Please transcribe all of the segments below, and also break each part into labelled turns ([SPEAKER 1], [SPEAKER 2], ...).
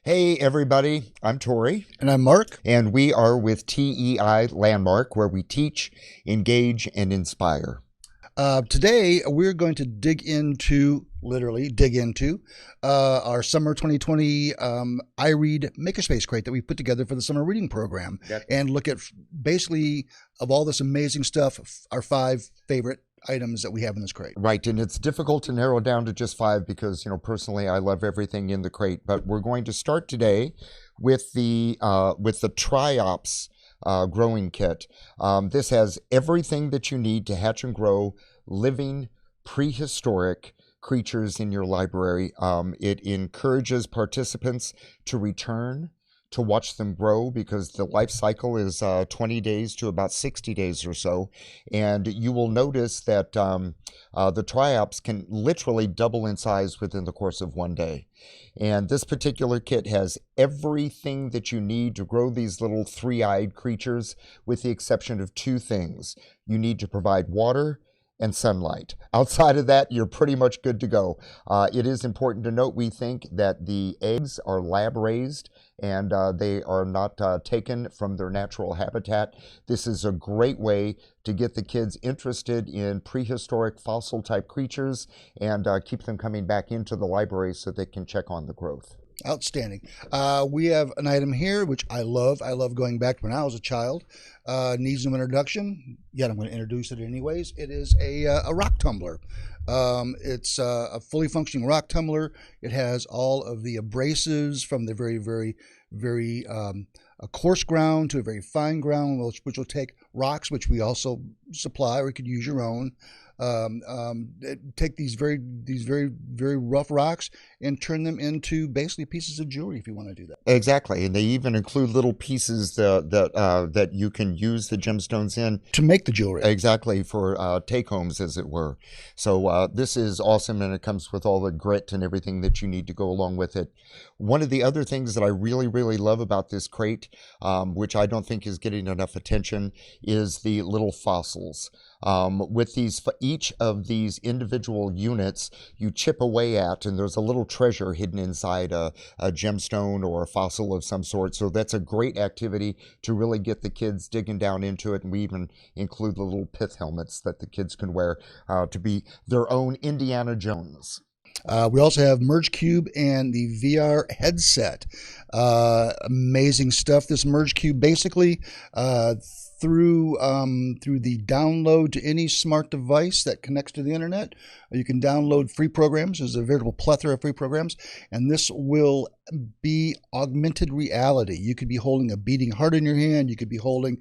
[SPEAKER 1] Hey everybody, I'm Tory,
[SPEAKER 2] And I'm Mark.
[SPEAKER 1] and we are with TEI Landmark, where we teach, engage, and inspire.
[SPEAKER 2] Today, we're going to literally dig into, our summer 2020 I Read MakerSpace crate that we put together for the summer reading program,
[SPEAKER 1] Yep.
[SPEAKER 2] and look at basically, of all this amazing stuff, our 5 favorite items that we have in this crate.
[SPEAKER 1] Right, and it's difficult to narrow down to just 5 because, personally, I love everything in the crate. But we're going to start today with the Triops Growing Kit. This has everything that you need to hatch and grow living prehistoric creatures in your library. It encourages participants to return to watch them grow because the life cycle is 20 days to about 60 days or so. And you will notice that the triops can literally double in size within the course of one day. And this particular kit has everything that you need to grow these little three-eyed creatures, with the exception of 2 things. You need to provide water and sunlight. Outside of that, you're pretty much good to go. It is important to note, we think, that the eggs are lab raised and they are not taken from their natural habitat. This is a great way to get the kids interested in prehistoric fossil type creatures and keep them coming back into the library so they can check on the growth.
[SPEAKER 2] Outstanding. We have an item here which I love. I love going back to when I was a child. Needs no introduction, yet I'm going to introduce it anyways. It is a rock tumbler. It's a fully functioning rock tumbler. It has all of the abrasives from the very a coarse ground to a very fine ground, which will take rocks, which we also supply, or you could use your own. Take these very rough rocks and turn them into basically pieces of jewelry if you want to do that.
[SPEAKER 1] Exactly, and they even include little pieces that you can use the gemstones in
[SPEAKER 2] To make the jewelry.
[SPEAKER 1] exactly for take homes, as it were. So this is awesome, and it comes with all the grit and everything that you need to go along with it. One of the other things that I really love about this crate, which I don't think is getting enough attention, is the little fossils. With each of these individual units, you chip away at, and there's a little treasure hidden inside a gemstone or a fossil of some sort. So that's a great activity to really get the kids digging down into it. And we even include the little pith helmets that the kids can wear to be their own Indiana Jones.
[SPEAKER 2] We also have Merge Cube and the VR headset. Amazing stuff. This Merge Cube basically, through the download to any smart device that connects to the internet, you can download free programs. There's a veritable plethora of free programs, and this will be augmented reality. You could be holding a beating heart in your hand. You could be holding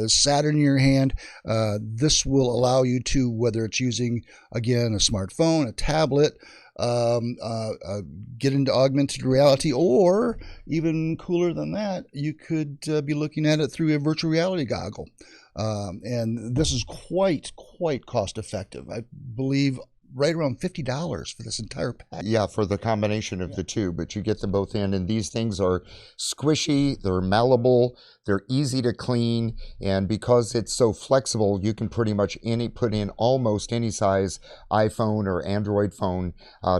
[SPEAKER 2] Saturn in your hand. This will allow you to, whether it's using, again, a smartphone, a tablet, get into augmented reality, or even cooler than that, you could be looking at it through a virtual reality goggle. And this is quite cost effective. I believe right around $50 for this entire pack.
[SPEAKER 1] Yeah, for the combination of the two, but you get them both in, and these things are squishy, they're malleable, they're easy to clean, and because it's so flexible, you can pretty much put in almost any size iPhone or Android phone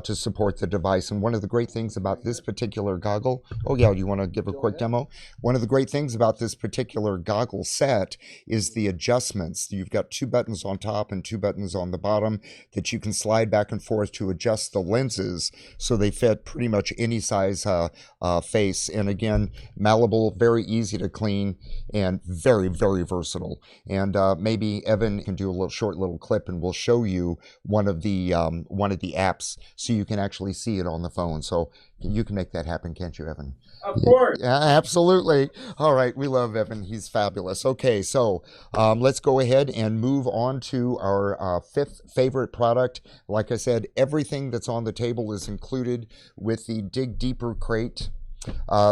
[SPEAKER 1] to support the device. And one of the great things about this particular goggle, oh yeah, do you want to give a quick demo? One of the great things about this particular goggle set is the adjustments. You've got 2 buttons on top and 2 buttons on the bottom that you can slide back and forth to adjust the lenses so they fit pretty much any size face. And again, malleable, very easy to clean, and very versatile. And maybe Evan can do a short little clip, and we'll show you one of the apps so you can actually see it on the phone. So you can make that happen, can't you, Evan?
[SPEAKER 3] Of course.
[SPEAKER 1] Yeah, absolutely. All right, we love Evan. He's fabulous. Okay, so let's go ahead and move on to our 5th favorite product. Like I said, everything that's on the table is included with the Dig Deeper crate.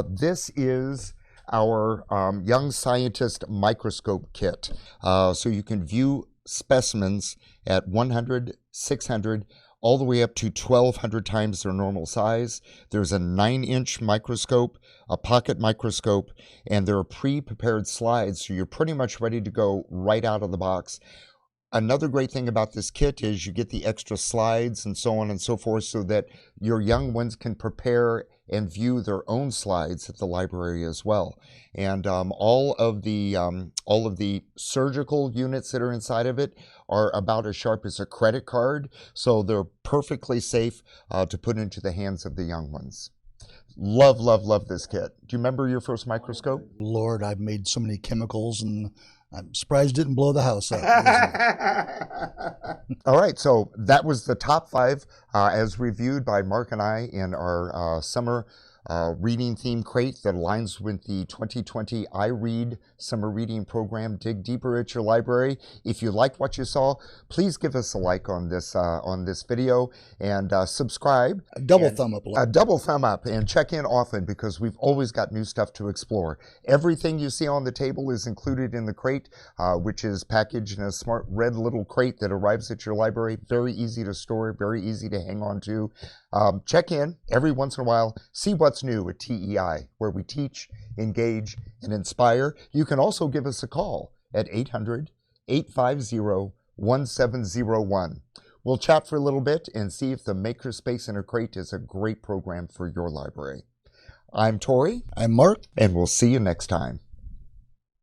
[SPEAKER 1] This is our Young Scientist Microscope kit. So you can view specimens at 100, 600, all the way up to 1,200 times their normal size. There's a 9-inch microscope, a pocket microscope, and there are pre-prepared slides, so you're pretty much ready to go right out of the box. Another great thing about this kit is you get the extra slides and so on and so forth, so that your young ones can prepare and view their own slides at the library as well. And all of the surgical units that are inside of it are about as sharp as a credit card, so they're perfectly safe to put into the hands of the young ones. Love, love, love this kit. Do you remember your first microscope?
[SPEAKER 2] Lord, I've made so many chemicals, and I'm surprised it didn't blow the house up.
[SPEAKER 1] All right, so that was the top 5 as reviewed by Mark and I in our summer reading theme crate that aligns with the 2020 I Read summer reading program. Dig deeper at your library. If you like what you saw, please give us a like on this video and subscribe.
[SPEAKER 2] A double thumb up.
[SPEAKER 1] A double thumb up, and check in often because we've always got new stuff to explore. Everything you see on the table is included in the crate, which is packaged in a smart red little crate that arrives at your library. Very easy to store, very easy to hang on to. Check in every once in a while, see what's new at TEI, where we teach, engage, and inspire. You can also give us a call at 800-850-1701. We'll chat for a little bit and see if the MakerSpace in a Crate is a great program for your library. I'm Tory.
[SPEAKER 2] I'm Mark.
[SPEAKER 1] And we'll see you next time.